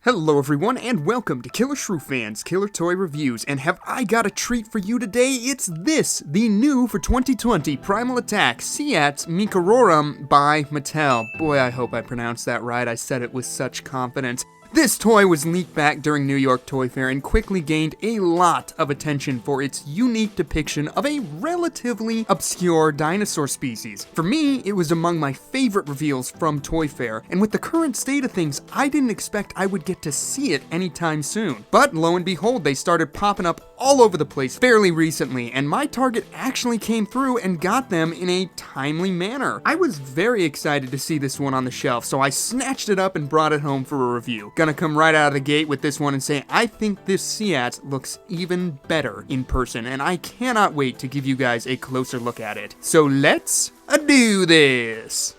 Hello everyone, and welcome to Killer Shrew Fans Killer Toy Reviews, and have I got a treat for you today? It's this, the new for 2020 Primal Attack Siats Meekerorum by Mattel. Boy, I hope I pronounced that right, I said it with such confidence. This toy was leaked back during New York Toy Fair and quickly gained a lot of attention for its unique depiction of a relatively obscure dinosaur species. For me, it was among my favorite reveals from Toy Fair, and with the current state of things, I didn't expect I would get to see it anytime soon. But lo and behold, they started popping up all over the place fairly recently, and my target actually came through and got them in a timely manner. I was very excited to see this one on the shelf, so I snatched it up and brought it home for a review. Gonna come right out of the gate with this one and say I think this Siats looks even better in person, and I cannot wait to give you guys a closer look at it. So let's do this!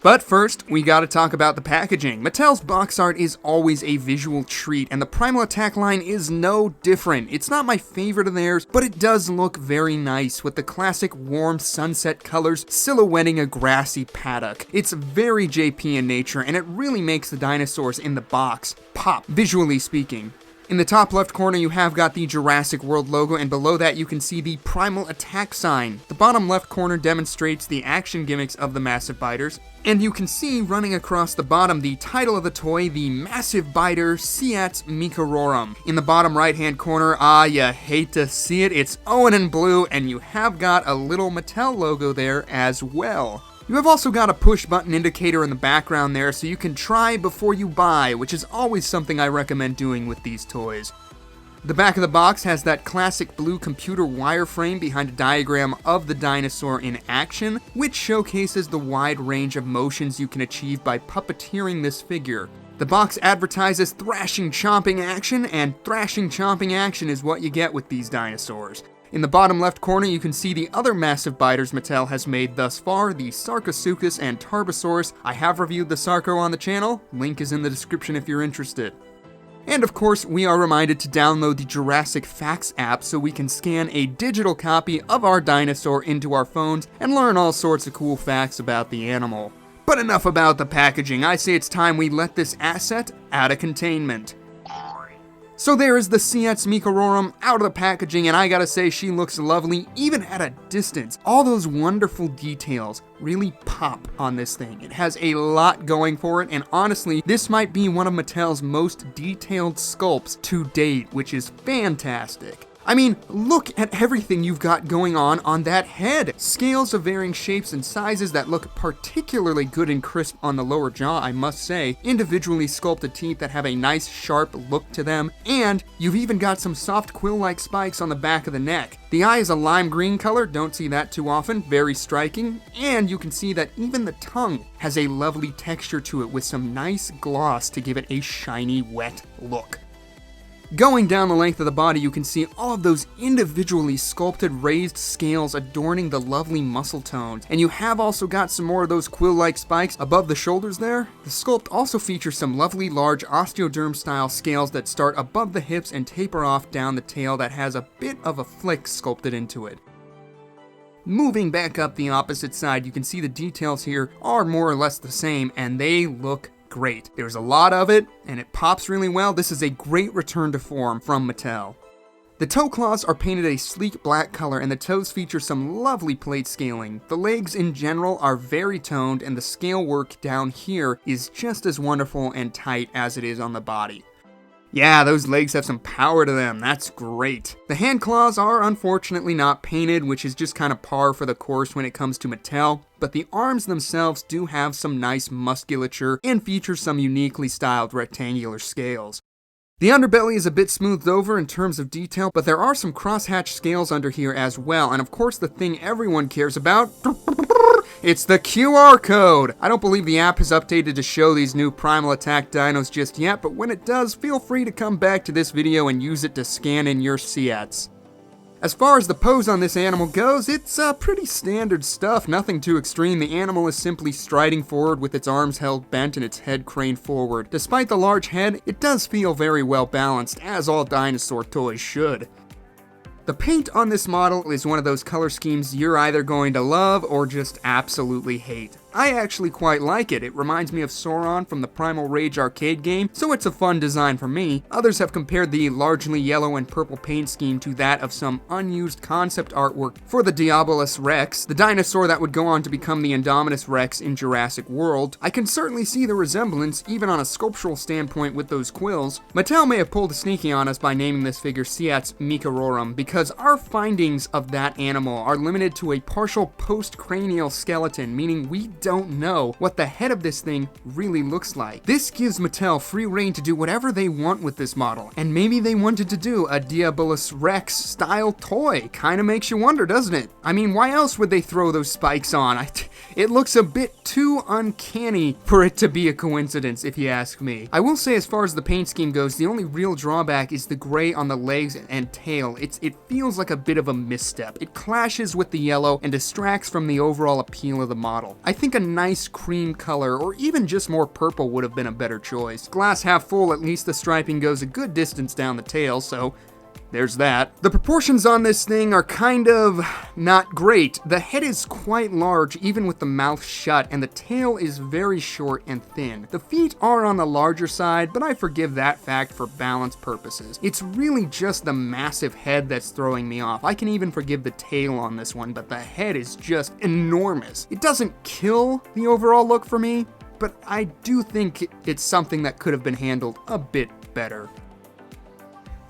But first, we gotta talk about the packaging. Mattel's box art is always a visual treat, and the Primal Attack line is no different. It's not my favorite of theirs, but it does look very nice with the classic warm sunset colors silhouetting a grassy paddock. It's very JP in nature, and it really makes the dinosaurs in the box pop, visually speaking. In the top left corner, you have got the Jurassic World logo, and below that you can see the Primal Attack sign. The bottom left corner demonstrates the action gimmicks of the massive biters, and you can see running across the bottom the title of the toy, the Massive Biter Siats Meekerorum. In the bottom right hand corner, you hate to see it, it's Owen in blue, and you have got a little Mattel logo there as well. You have also got a push button indicator in the background there, so you can try before you buy, which is always something I recommend doing with these toys. The back of the box has that classic blue computer wireframe behind a diagram of the dinosaur in action, which showcases the wide range of motions you can achieve by puppeteering this figure. The box advertises thrashing chomping action, and thrashing chomping action is what you get with these dinosaurs. In the bottom left corner, you can see the other massive biters Mattel has made thus far, the Sarcosuchus and Tarbosaurus. I have reviewed the Sarco on the channel, link is in the description if you're interested. And of course, we are reminded to download the Jurassic Facts app so we can scan a digital copy of our dinosaur into our phones and learn all sorts of cool facts about the animal. But enough about the packaging, I say it's time we let this asset out of containment. So there is the Siats Meekerorum out of the packaging, and I gotta say she looks lovely even at a distance. All those wonderful details really pop on this thing. It has a lot going for it, and honestly, this might be one of Mattel's most detailed sculpts to date, which is fantastic. I mean, look at everything you've got going on that head. Scales of varying shapes and sizes that look particularly good and crisp on the lower jaw, I must say. Individually sculpted teeth that have a nice sharp look to them. And you've even got some soft quill-like spikes on the back of the neck. The eye is a lime green color, don't see that too often, very striking. And you can see that even the tongue has a lovely texture to it with some nice gloss to give it a shiny, wet look. Going down the length of the body, you can see all of those individually sculpted raised scales adorning the lovely muscle tones. And you have also got some more of those quill-like spikes above the shoulders there. The sculpt also features some lovely large osteoderm-style scales that start above the hips and taper off down the tail that has a bit of a flick sculpted into it. Moving back up the opposite side, you can see the details here are more or less the same, and they look great. There's a lot of it, and it pops really well. This is a great return to form from Mattel. The toe claws are painted a sleek black color, and the toes feature some lovely plate scaling. The legs in general are very toned, and the scale work down here is just as wonderful and tight as it is on the body. Yeah, those legs have some power to them, that's great. The hand claws are unfortunately not painted, which is just kind of par for the course when it comes to Mattel, but the arms themselves do have some nice musculature and feature some uniquely styled rectangular scales. The underbelly is a bit smoothed over in terms of detail, but there are some crosshatch scales under here as well, and of course the thing everyone cares about, it's the QR code! I don't believe the app has updated to show these new Primal Attack dinos just yet, but when it does, feel free to come back to this video and use it to scan in your Siats. As far as the pose on this animal goes, it's pretty standard stuff, nothing too extreme. The animal is simply striding forward with its arms held bent and its head craned forward. Despite the large head, it does feel very well balanced, as all dinosaur toys should. The paint on this model is one of those color schemes you're either going to love or just absolutely hate. I actually quite like it. It reminds me of Sauron from the Primal Rage arcade game, so it's a fun design for me. Others have compared the largely yellow and purple paint scheme to that of some unused concept artwork for the Diabolus Rex, the dinosaur that would go on to become the Indominus Rex in Jurassic World. I can certainly see the resemblance, even on a sculptural standpoint with those quills. Mattel may have pulled a sneaky on us by naming this figure Siats Meekerorum, because our findings of that animal are limited to a partial post-cranial skeleton, meaning we don't know what the head of this thing really looks like. This gives Mattel free rein to do whatever they want with this model, and maybe they wanted to do a Diabolus Rex style toy. Kinda makes you wonder, doesn't it? I mean, why else would they throw those spikes on? It looks a bit too uncanny for it to be a coincidence, if you ask me. I will say, as far as the paint scheme goes, the only real drawback is the gray on the legs and tail. It feels like a bit of a misstep. It clashes with the yellow and distracts from the overall appeal of the model. I think a nice cream color, or even just more purple, would have been a better choice. Glass half full, at least the striping goes a good distance down the tail, so there's that. The proportions on this thing are kind of not great. The head is quite large, even with the mouth shut, and the tail is very short and thin. The feet are on the larger side, but I forgive that fact for balance purposes. It's really just the massive head that's throwing me off. I can even forgive the tail on this one, but the head is just enormous. It doesn't kill the overall look for me, but I do think it's something that could have been handled a bit better.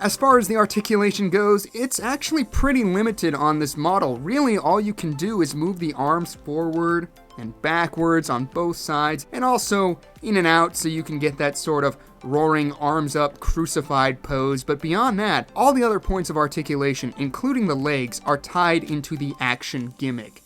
As far as the articulation goes, it's actually pretty limited on this model. Really, all you can do is move the arms forward and backwards on both sides, and also in and out so you can get that sort of roaring arms up crucified pose. But beyond that, all the other points of articulation, including the legs, are tied into the action gimmick.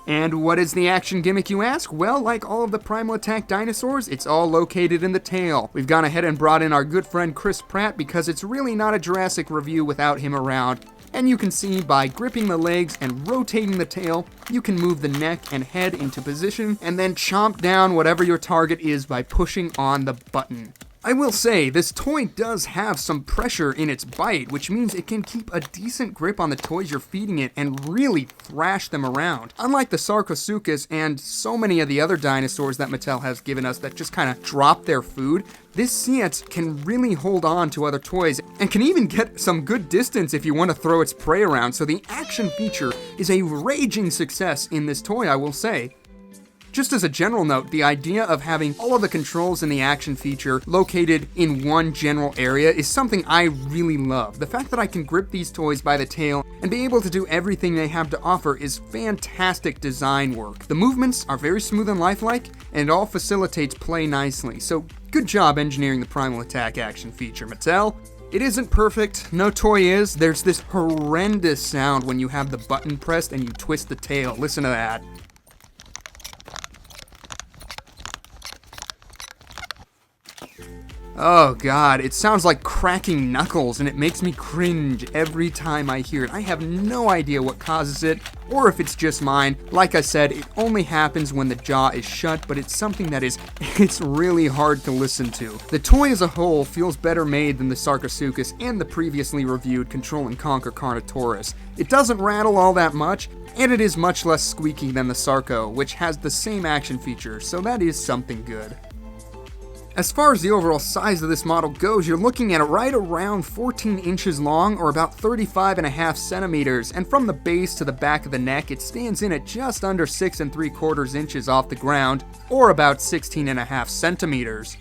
And what is the action gimmick, you ask? Well, like all of the Primal Attack dinosaurs, it's all located in the tail. We've gone ahead and brought in our good friend Chris Pratt because it's really not a Jurassic review without him around. And you can see by gripping the legs and rotating the tail, you can move the neck and head into position and then chomp down whatever your target is by pushing on the button. I will say, this toy does have some pressure in its bite, which means it can keep a decent grip on the toys you're feeding it and really thrash them around. Unlike the Sarcosuchus and so many of the other dinosaurs that Mattel has given us that just kind of drop their food, this Siats can really hold on to other toys and can even get some good distance if you want to throw its prey around, so the action feature is a raging success in this toy, I will say. Just as a general note, the idea of having all of the controls in the action feature located in one general area is something I really love. The fact that I can grip these toys by the tail and be able to do everything they have to offer is fantastic design work. The movements are very smooth and lifelike, and it all facilitates play nicely, so good job engineering the Primal Attack action feature, Mattel. It isn't perfect, no toy is. There's this horrendous sound when you have the button pressed and you twist the tail. Listen to that. Oh god, it sounds like cracking knuckles, and it makes me cringe every time I hear it. I have no idea what causes it, or if it's just mine. Like I said, it only happens when the jaw is shut, but it's something that it's really hard to listen to. The toy as a whole feels better made than the Sarcosuchus and the previously reviewed Control and Conquer Carnotaurus. It doesn't rattle all that much, and it is much less squeaky than the Sarco, which has the same action features, so that is something good. As far as the overall size of this model goes, you're looking at it right around 14 inches long, or about 35.5 centimeters, and from the base to the back of the neck, it stands in at just under 6 3/4 inches off the ground, or about 16.5 centimeters.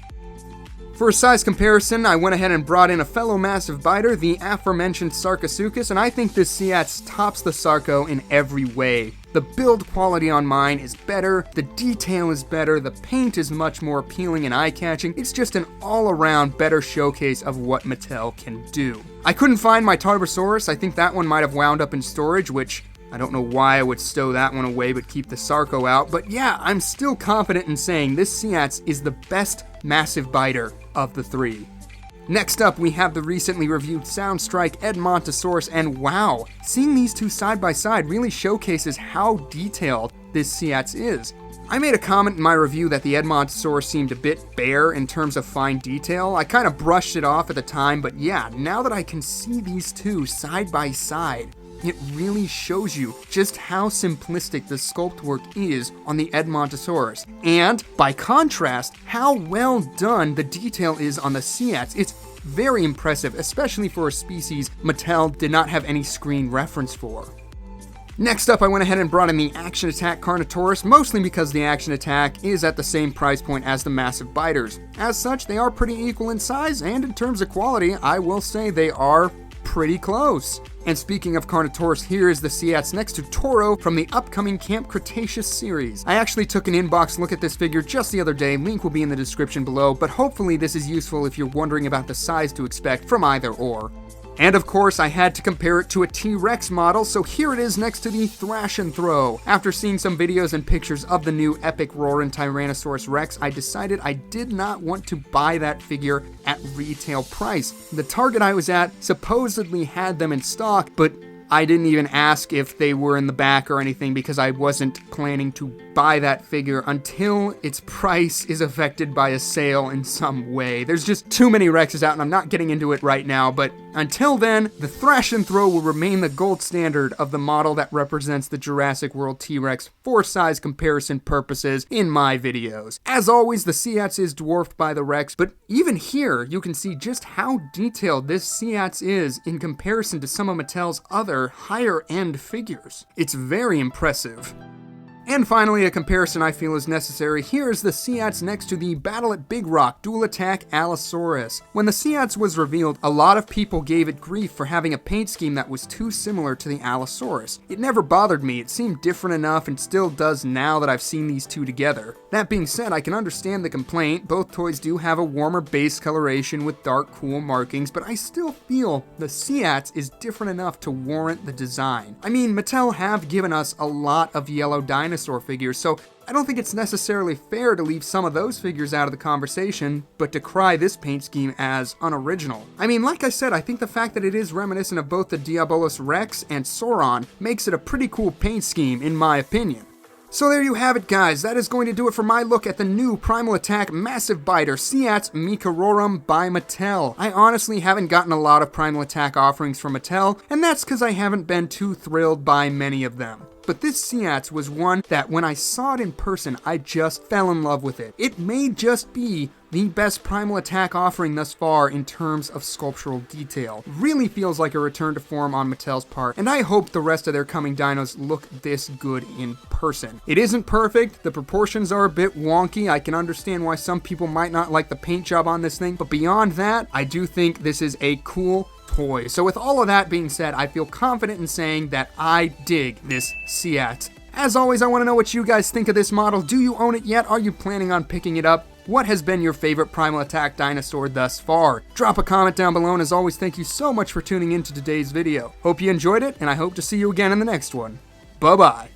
For a size comparison, I went ahead and brought in a fellow massive biter, the aforementioned Sarcosuchus, and I think this Siats tops the Sarco in every way. The build quality on mine is better, the detail is better, the paint is much more appealing and eye-catching. It's just an all-around better showcase of what Mattel can do. I couldn't find my Tarbosaurus. I think that one might have wound up in storage, which I don't know why I would stow that one away but keep the Sarco out. But yeah, I'm still confident in saying this Siats is the best massive biter of the three. Next up, we have the recently reviewed Soundstrike Edmontosaurus, and wow, seeing these two side by side really showcases how detailed this Siats is. I made a comment in my review that the Edmontosaurus seemed a bit bare in terms of fine detail. I kind of brushed it off at the time, but yeah, now that I can see these two side by side, it really shows you just how simplistic the sculpt work is on the Edmontosaurus, and by contrast, how well done the detail is on the Siats. It's very impressive, especially for a species Mattel did not have any screen reference for. Next up, I went ahead and brought in the Action Attack Carnotaurus, mostly because the Action Attack is at the same price point as the Massive Biters. As such, they are pretty equal in size, and in terms of quality, I will say they are pretty close. And speaking of Carnotaurus, here is the Siats next to Toro from the upcoming Camp Cretaceous series. I actually took an inbox look at this figure just the other day, link will be in the description below, but hopefully this is useful if you're wondering about the size to expect from either or. And of course, I had to compare it to a T-Rex model, so here it is next to the Thrash and Throw. After seeing some videos and pictures of the new epic roaring Tyrannosaurus Rex, I decided I did not want to buy that figure at retail price. The Target I was at supposedly had them in stock, but I didn't even ask if they were in the back or anything because I wasn't planning to buy that figure until its price is affected by a sale in some way. There's just too many Rexes out and I'm not getting into it right now, but until then, the Thrash and Throw will remain the gold standard of the model that represents the Jurassic World T-Rex for size comparison purposes in my videos. As always, the Siats is dwarfed by the Rex, but even here, you can see just how detailed this Siats is in comparison to some of Mattel's other higher-end figures. It's very impressive. And finally, a comparison I feel is necessary. Here is the Siats next to the Battle at Big Rock Dual Attack Allosaurus. When the Siats was revealed, a lot of people gave it grief for having a paint scheme that was too similar to the Allosaurus. It never bothered me, it seemed different enough and still does now that I've seen these two together. That being said, I can understand the complaint. Both toys do have a warmer base coloration with dark, cool markings, but I still feel the Siats is different enough to warrant the design. I mean, Mattel have given us a lot of yellow dinosaur figures, so I don't think it's necessarily fair to leave some of those figures out of the conversation, but decry this paint scheme as unoriginal. I mean, like I said, I think the fact that it is reminiscent of both the Diabolus Rex and Sauron makes it a pretty cool paint scheme, in my opinion. So there you have it, guys. That is going to do it for my look at the new Primal Attack Massive Biter Siats Meekerorum by Mattel. I honestly haven't gotten a lot of Primal Attack offerings from Mattel, and that's because I haven't been too thrilled by many of them. But this Siats was one that when I saw it in person, I just fell in love with it. It may just be the best Primal Attack offering thus far in terms of sculptural detail. Really feels like a return to form on Mattel's part, and I hope the rest of their coming dinos look this good in person. It isn't perfect, the proportions are a bit wonky, I can understand why some people might not like the paint job on this thing, but beyond that, I do think this is a cool toy. So with all of that being said, I feel confident in saying that I dig this Siats. As always, I want to know what you guys think of this model. Do you own it yet? Are you planning on picking it up? What has been your favorite Primal Attack dinosaur thus far? Drop a comment down below, and as always, thank you so much for tuning in to today's video. Hope you enjoyed it, and I hope to see you again in the next one. Bye-bye.